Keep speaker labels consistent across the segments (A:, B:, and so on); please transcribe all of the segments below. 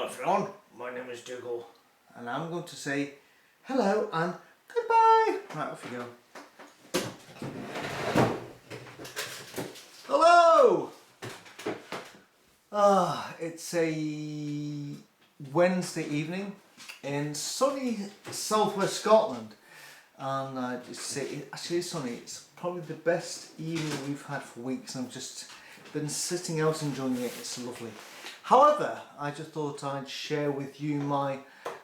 A: everyone, my name is Dougal.
B: And I'm going to say hello and goodbye. Right, off you go. Hello! It's a Wednesday evening in sunny southwest Scotland. And actually it's sunny. It's probably the best evening we've had for weeks. I've just been sitting out enjoying it. It's lovely. However, I just thought I'd share with you my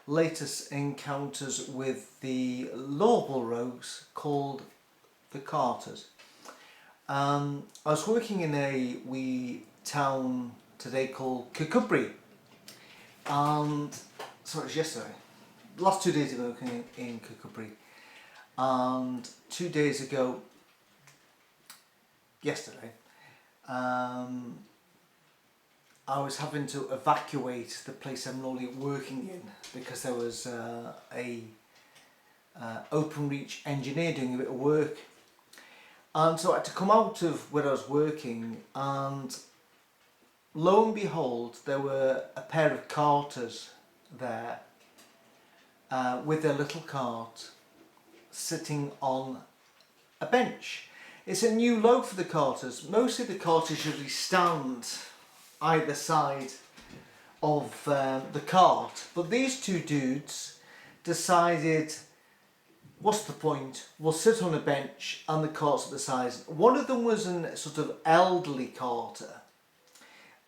B: latest encounters with the lovable rogues called the Carters. I was working in a wee town today called Kirkcudbright, and sorry, it was yesterday. Last 2 days ago, working in Kirkcudbright, and 2 days ago, yesterday, I was having to evacuate the place I'm normally working in because there was a open reach engineer doing a bit of work, and so I had to come out of where I was working, and lo and behold there were a pair of carters there with their little cart sitting on a bench. It's a new look for the carters. Mostly the carters usually stand either side of the cart, but these two dudes decided, what's the point, we'll sit on a bench and the cart's at the side. One of them was a sort of elderly carter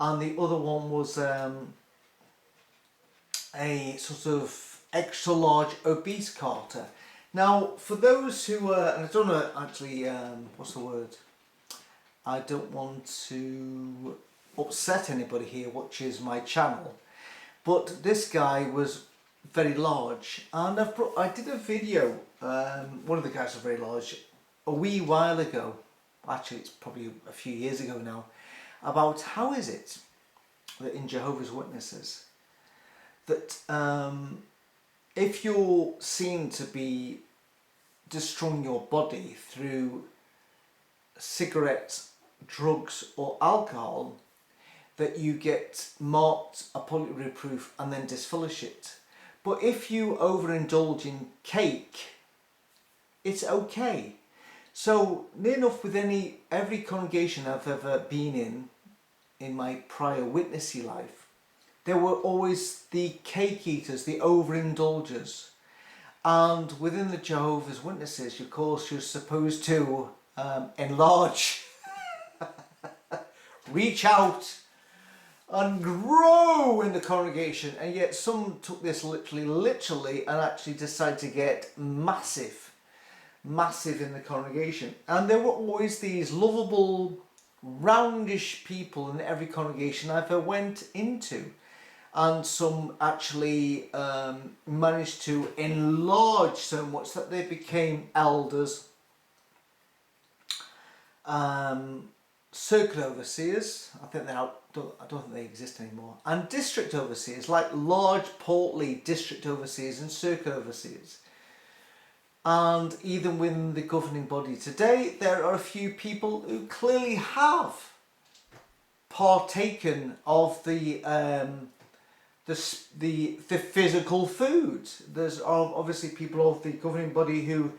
B: and the other one was a sort of extra large obese carter. Now for those who and I don't know actually what's the word, I don't want to upset anybody here watches my channel, but this guy was very large, and I did a video, one of the guys was very large, a wee while ago, actually it's probably a few years ago now, about how is it that in Jehovah's Witnesses that if you're seen to be destroying your body through cigarettes, drugs or alcohol, that you get marked a polygraph reproof and then disfellowshipped. But if you overindulge in cake, it's okay. So near enough with every congregation I've ever been in my prior witnessy life, there were always the cake eaters, the overindulgers. And within the Jehovah's Witnesses, of course, you're supposed to enlarge, reach out and grow in the congregation, and yet some took this literally and actually decided to get massive in the congregation. And there were always these lovable roundish people in every congregation I ever went into, and some actually managed to enlarge so much that they became elders, circuit overseers, I don't think they exist anymore, and district overseers, like large portly district overseers and circuit overseers. And even within the governing body today, there are a few people who clearly have partaken of the physical food. There's obviously people of the governing body who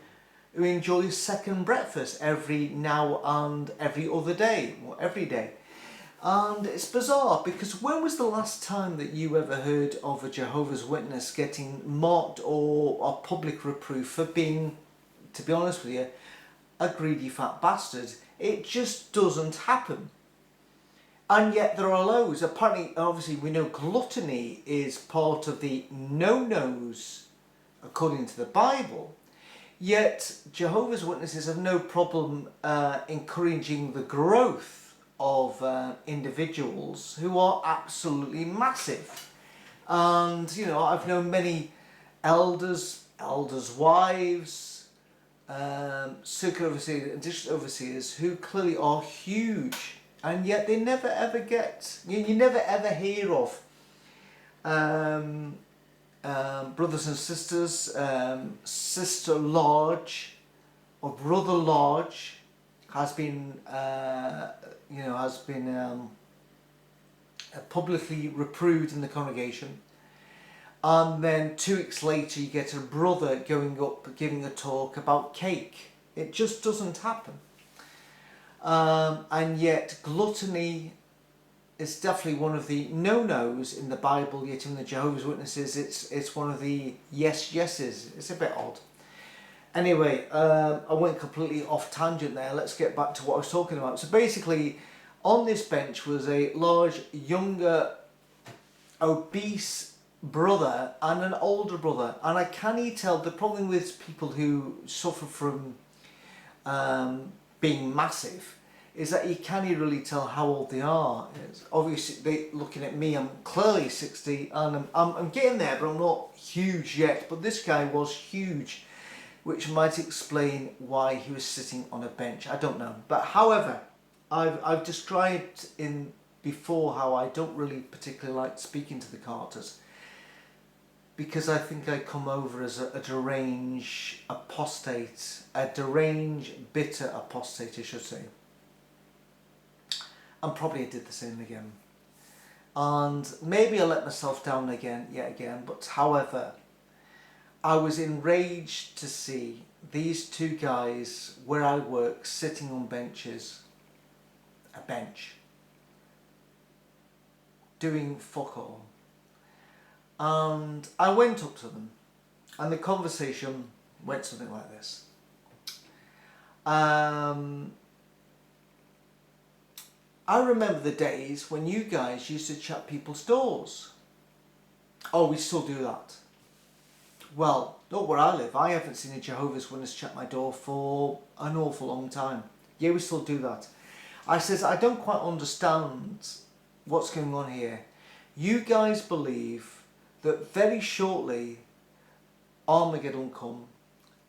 B: enjoy second breakfast every now and every other day, or every day. And it's bizarre, because when was the last time that you ever heard of a Jehovah's Witness getting marked or a public reproof for being, to be honest with you, a greedy fat bastard? It just doesn't happen. And yet there are loads. Apparently, obviously, we know gluttony is part of the no-nos according to the Bible. Yet Jehovah's Witnesses have no problem encouraging the growth of individuals who are absolutely massive. And you know, I've known many elders, wives, circuit overseers and district overseers who clearly are huge, and yet they never ever get, you never ever hear of brothers and sisters, sister large or brother large has been publicly reproved in the congregation. And then 2 weeks later you get a brother going up giving a talk about cake. It just doesn't happen. And yet gluttony is definitely one of the no-nos in the Bible, yet in the Jehovah's Witnesses it's one of the yeses. It's a bit odd. Anyway, I went completely off tangent there. Let's get back to what I was talking about. So basically, on this bench was a large, younger, obese brother and an older brother. And I can't tell, the problem with people who suffer from being massive is that you can't really tell how old they are. It's obviously, looking at me, I'm clearly 60 and I'm getting there, but I'm not huge yet. But this guy was huge, which might explain why he was sitting on a bench. I don't know. But however, I've described in before how I don't really particularly like speaking to the Carters, because I think I come over as a deranged apostate, a deranged, bitter apostate, I should say. And probably I did the same again. And maybe I let myself down yet again, but however, I was enraged to see these 2 guys where I work sitting on benches, a bench, doing fuck all. And I went up to them and the conversation went something like this. I remember the days when you guys used to shut people's doors. Oh, we still do that. Well, not where I live. I haven't seen a Jehovah's Witness shut my door for an awful long time. Yeah, we still do that. I says, I don't quite understand what's going on here. You guys believe that very shortly Armageddon will come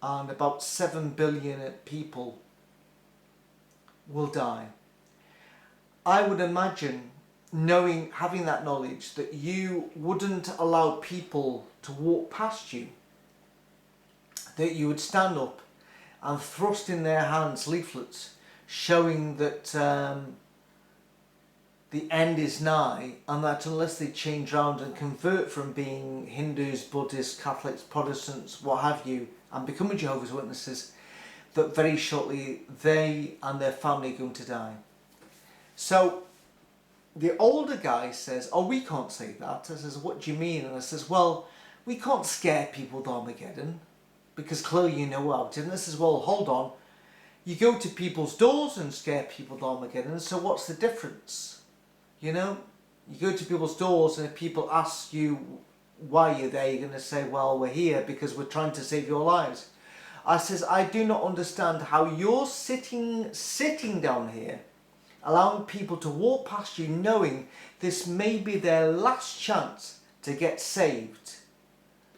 B: and about 7 billion people will die. I would imagine, having that knowledge, that you wouldn't allow people to walk past you. That you would stand up and thrust in their hands leaflets showing that the end is nigh, and that unless they change round and convert from being Hindus, Buddhists, Catholics, Protestants, what have you, and become Jehovah's Witnesses, that very shortly they and their family are going to die. So the older guy says, oh, we can't say that. I says, what do you mean? And I says, well, we can't scare people with Armageddon, because clearly you know about it. And I says, well, hold on. You go to people's doors and scare people with Armageddon, so what's the difference? You know, you go to people's doors and if people ask you why you're there, you're going to say, well, we're here because we're trying to save your lives. I says, I do not understand how you're sitting down here, allowing people to walk past you knowing this may be their last chance to get saved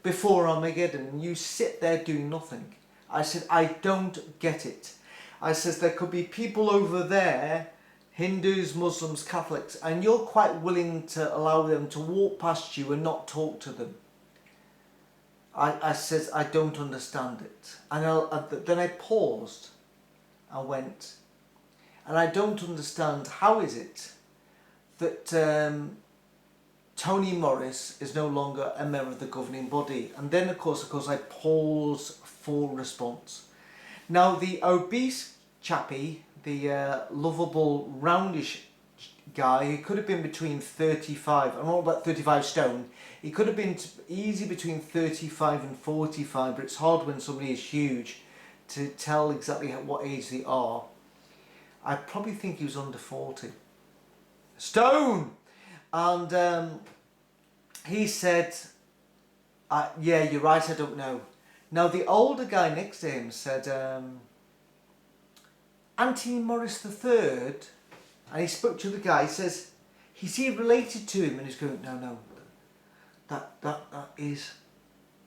B: before Armageddon, and you sit there doing nothing. I said, I don't get it. I says, there could be people over there, Hindus, Muslims, Catholics, and you're quite willing to allow them to walk past you and not talk to them. I says, I don't understand it. And then I paused and went, and I don't understand, how is it that Tony Morris is no longer a member of the governing body? And then of course I pause for response. Now the obese chappie, the lovable roundish guy, who could have been between 35, I'm not about 35 stone, he could have been easy between 35 and 45, but it's hard when somebody is huge to tell exactly what age they are. I probably think he was under 40 stone. And he said, yeah, you're right, I don't know. Now the older guy next to him said, Tony Morris de Turd, and he spoke to the guy, he says, is he related to him? And he's going, no, that is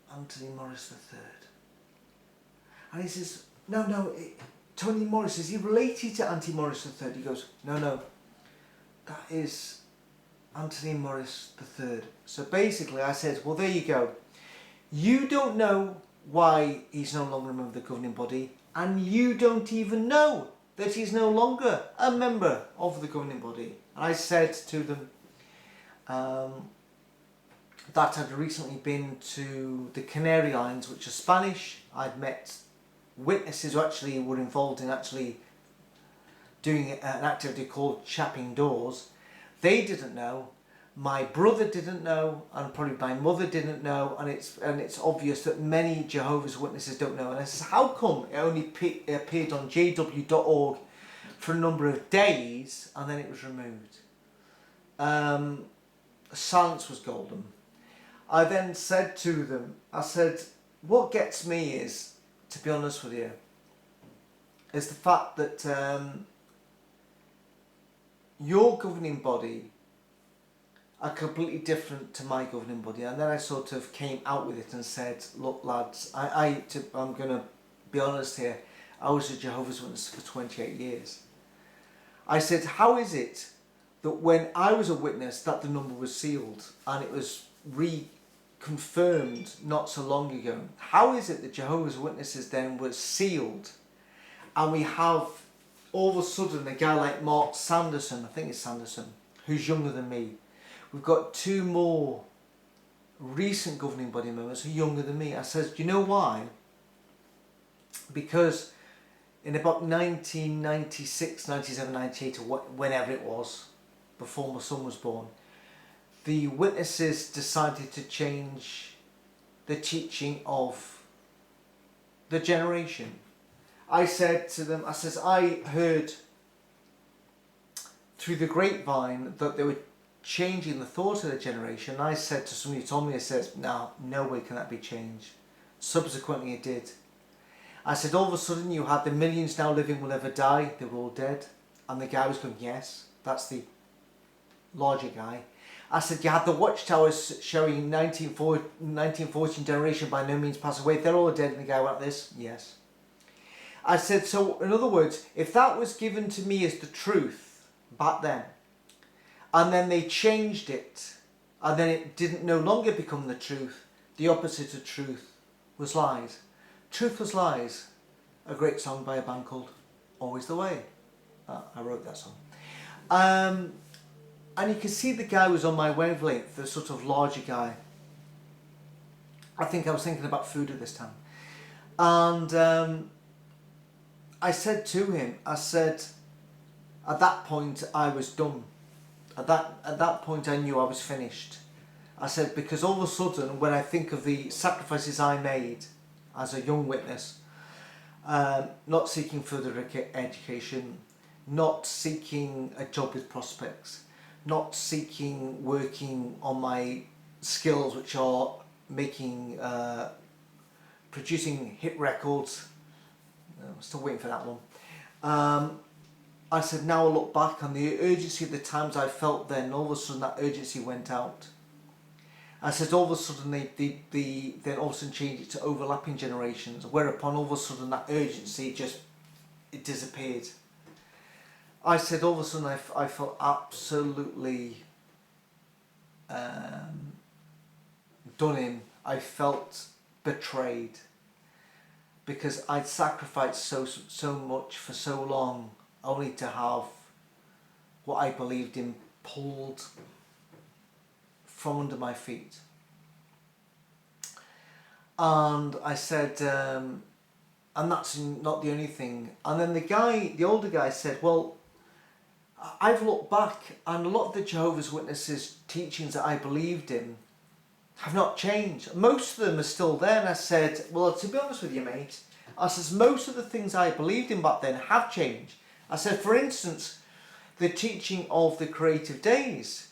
B: Tony Morris de Turd. And he says, no, Tony Morris, is he related to Tony Morris de Turd? He goes, no, that is Tony Morris de Turd. So basically I said, well, there you go. You don't know why he's no longer a member of the governing body, and you don't even know that he's no longer a member of the governing body. And I said to them, that I'd recently been to the Canary Islands, which are Spanish. I'd met witnesses who actually were involved in actually doing an activity called chapping doors. They didn't know, my brother didn't know, and probably my mother didn't know, and it's obvious that many Jehovah's Witnesses don't know. And I says, how come it only appeared on jw.org for a number of days and then it was removed? Silence was golden. I then said to them, I said, what gets me is, to be honest with you, is the fact that your governing body are completely different to my governing body. And then I sort of came out with it and said, look lads, I'm going to be honest here, I was a Jehovah's Witness for 28 years. I said, how is it that when I was a witness that the number was sealed and it was reconfirmed not so long ago? How is it that Jehovah's Witnesses then was sealed and we have all of a sudden a guy like Mark Sanderson, I think it's Sanderson, who's younger than me? We've got two more recent governing body members who are younger than me. I says, do you know why? Because in about 1996, 97, 98 or whenever it was, before my son was born, the witnesses decided to change the teaching of the generation. I said to them, I says, I heard through the grapevine that they were changing the thought of the generation. I said to somebody who told me, I says, no way can that be changed. Subsequently it did. I said, all of a sudden you had the millions now living will never die, they were all dead. And the guy was going, yes, that's the larger guy. I said, you had the watchtowers showing 1914 generation by no means pass away, they're all dead. And the guy went like this, yes. I said, so in other words, if that was given to me as the truth back then, and then they changed it, and then it didn't no longer become the truth, the opposite of truth was lies. Truth was lies, a great song by a band called Always the Way. I wrote that song. And you can see the guy was on my wavelength, the sort of larger guy. I think I was thinking about food at this time. And I said to him, I said, at that point I was done. At that point I knew I was finished. I said, because all of a sudden when I think of the sacrifices I made as a young witness, not seeking further education, not seeking a job with prospects, not seeking working on my skills which are making, producing hit records. I'm still waiting for that one. I said, now I look back on the urgency of the times I felt then, all of a sudden that urgency went out. I said, all of a sudden they then all of a sudden changed it to overlapping generations, whereupon all of a sudden that urgency it disappeared. I said, all of a sudden I felt absolutely done in. I felt betrayed because I'd sacrificed so much for so long, only to have what I believed in pulled from under my feet. And I said, and that's not the only thing. And then the older guy said, well, I've looked back and a lot of the Jehovah's Witnesses teachings that I believed in have not changed. Most of them are still there. And I said, well, to be honest with you, mate, I says, most of the things I believed in back then have changed. I said, for instance, the teaching of the creative days,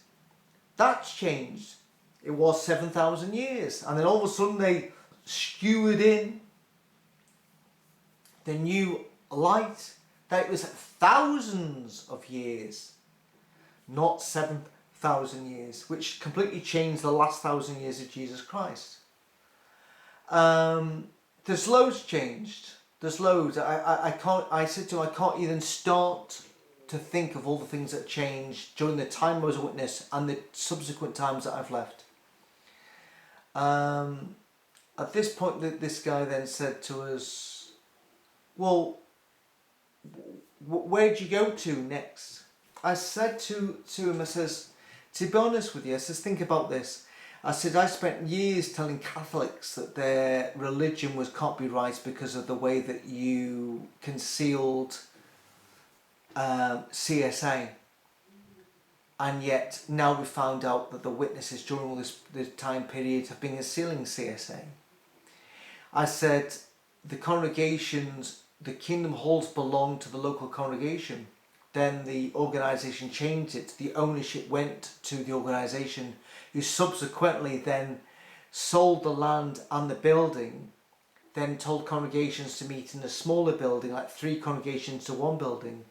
B: that's changed. It was 7,000 years. And then all of a sudden they skewered in the new light, that it was thousands of years, not 7,000 years, which completely changed the last 1,000 years of Jesus Christ. There's loads changed. There's loads. I said to him, I can't even start to think of all the things that changed during the time I was a witness and the subsequent times that I've left. At this point, this guy then said to us, well, where'd you go to next? I said to him, I says, To be honest with you, I says, think about this. I said, I spent years telling Catholics that their religion was copyright because of the way that you concealed CSA. And yet now we found out that the witnesses during all this time period have been concealing CSA. I said, the congregations, the Kingdom Halls belong to the local congregation. Then the organisation changed it. The ownership went to the organisation, who subsequently then sold the land and the building, then told congregations to meet in a smaller building, like 3 congregations to 1 building,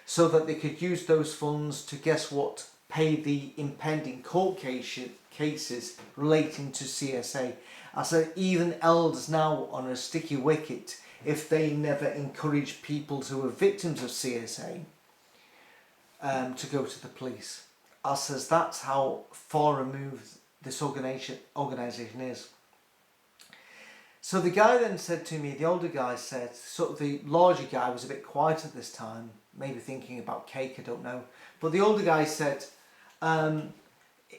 B: so that they could use those funds to, guess what, pay the impending court cases relating to CSA. I said, even elders now on a sticky wicket, if they never encourage people who are victims of CSA to go to the police. I says, that's how far removed this organisation is. So the guy then said to me, the older guy said, sort of the larger guy was a bit quiet at this time, maybe thinking about cake, I don't know. But the older guy said,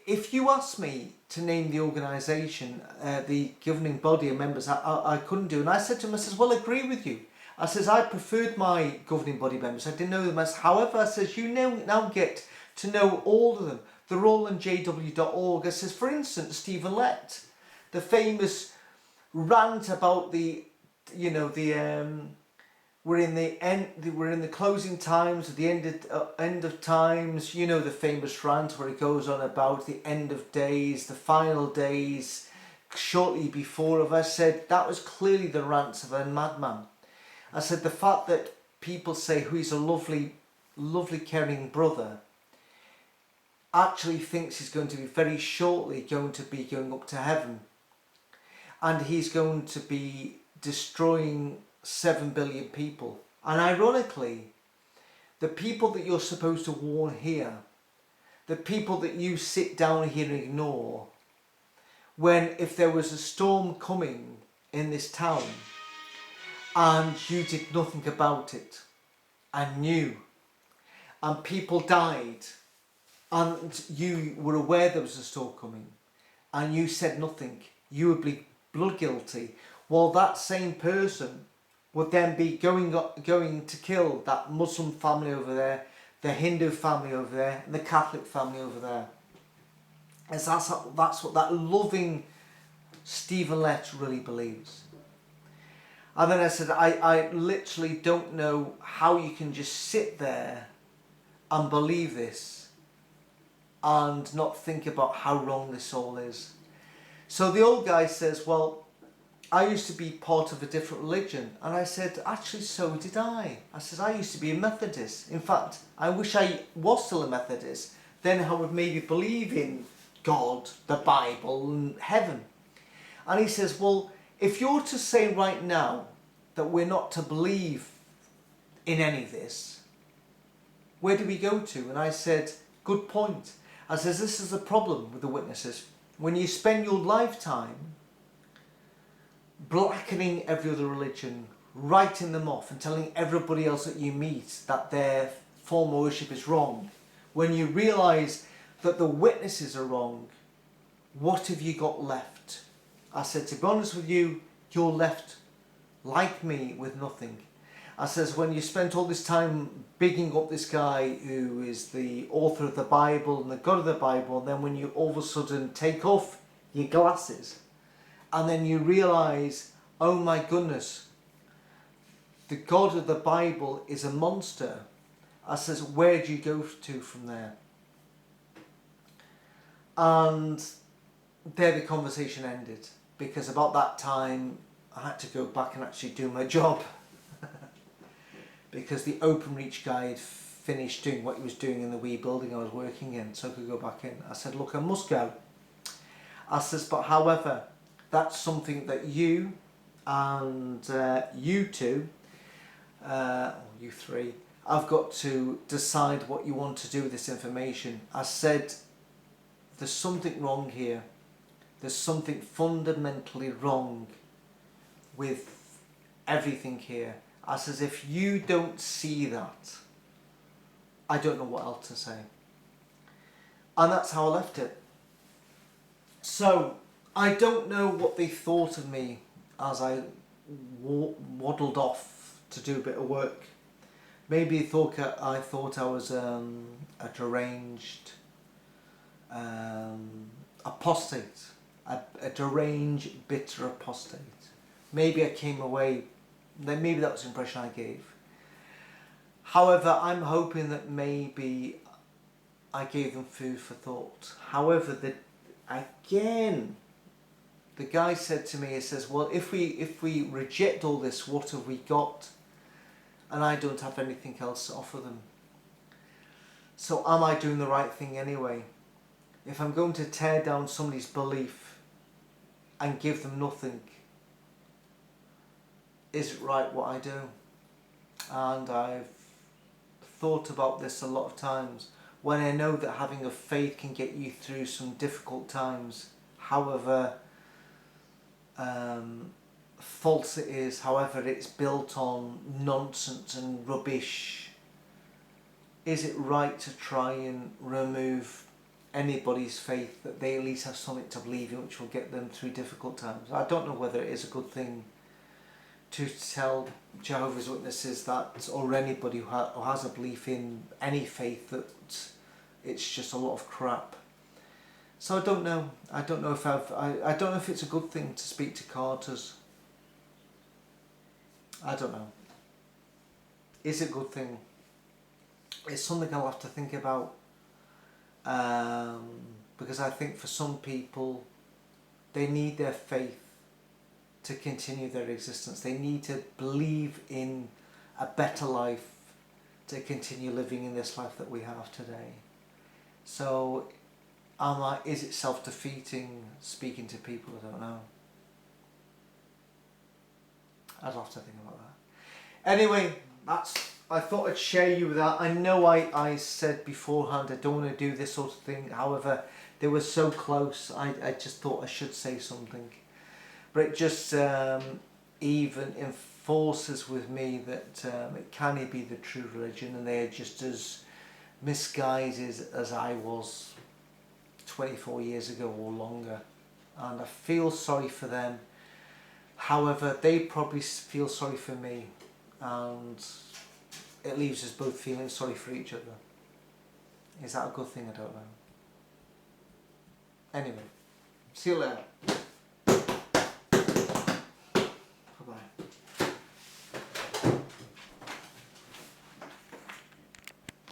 B: if you asked me to name the organisation, the governing body of members, I couldn't do. And I said to him, I says, well, I agree with you. I says, I preferred my governing body members. I didn't know them. However, I says, you now get to know all of them. They're all on jw.org. I says, for instance, Stephen Lett, the famous rant about the, you know, we're in the closing times, the end of times. You know, the famous rant where it goes on about the end of days, the final days, shortly before. Of I said that was clearly the rants of a madman. I said the fact that people say who he's a lovely, caring brother, actually thinks he's going to be very shortly going up to heaven, and he's going to be destroying 7 billion people. And ironically, the people that you're supposed to warn here, the people that you sit down here and ignore, when if there was a storm coming in this town and you did nothing about it and knew, and people died and you were aware there was a storm coming and you said nothing, you would be blood guilty. Well, that same person would then be going to kill that Muslim family over there, the Hindu family over there, and the Catholic family over there. And that's what that loving Stephen Lett really believes. And then I said, I literally don't know how you can just sit there and believe this and not think about how wrong this all is. So the old guy says, well, I used to be part of a different religion. And I said, actually, so did I. I said, I used to be a Methodist. In fact, I wish I was still a Methodist. Then I would maybe believe in God, the Bible, and heaven. And he says, well, if you're to say right now that we're not to believe in any of this, where do we go to? And I said, good point. I says, this is the problem with the witnesses. When you spend your lifetime blackening every other religion, writing them off and telling everybody else that you meet that their form of worship is wrong, when you realise that the witnesses are wrong, what have you got left? I said, to be honest with you, you're left like me with nothing. I says, when you spent all this time bigging up this guy who is the author of the Bible and the God of the Bible, and then when you all of a sudden take off your glasses and then you realise, oh my goodness, the God of the Bible is a monster. I says, where do you go to from there? And there the conversation ended, because about that time I had to go back and actually do my job. Because the Openreach guy had finished doing what he was doing in the wee building I was working in, so I could go back in. I said, look, I must go. I says, but however, that's something that you and you two, or you three, I've got to decide what you want to do with this information. I said, there's something wrong here. There's something fundamentally wrong with everything here. I says, if you don't see that, I don't know what else to say. And that's how I left it. So I don't know what they thought of me as I waddled off to do a bit of work. Maybe I thought I was a deranged apostate, a deranged, bitter apostate. Maybe I came away, maybe that was the impression I gave. However, I'm hoping that maybe I gave them food for thought. However, the guy said to me, he says, well, if we reject all this, what have we got? And I don't have anything else to offer them. So am I doing the right thing anyway? If I'm going to tear down somebody's belief and give them nothing, is it right what I do? And I've thought about this a lot of times. When I know that having a faith can get you through some difficult times, however false it is, however it's built on nonsense and rubbish, is it right to try and remove anybody's faith, that they at least have something to believe in which will get them through difficult times? I don't know whether it is a good thing to tell Jehovah's Witnesses that, or anybody who has a belief in any faith, that it's just a lot of crap. So I don't know. I don't know if I don't know if it's a good thing to speak to Carters. I don't know. Is it a good thing? It's something I'll have to think about. Because I think for some people, they need their faith to continue their existence. They need to believe in a better life to continue living in this life that we have today. So, is it self-defeating speaking to people? I don't know. I'd have to think about that. Anyway, I thought I'd share you with that. I know I said beforehand I don't want to do this sort of thing. However, they were so close. I just thought I should say something. But it just even enforces with me that it can be the true religion, and they are just as misguided as I was 24 years ago or longer. And I feel sorry for them. However, they probably feel sorry for me, and it leaves us both feeling sorry for each other. Is that a good thing? I don't know. Anyway, see you later. Bye-bye.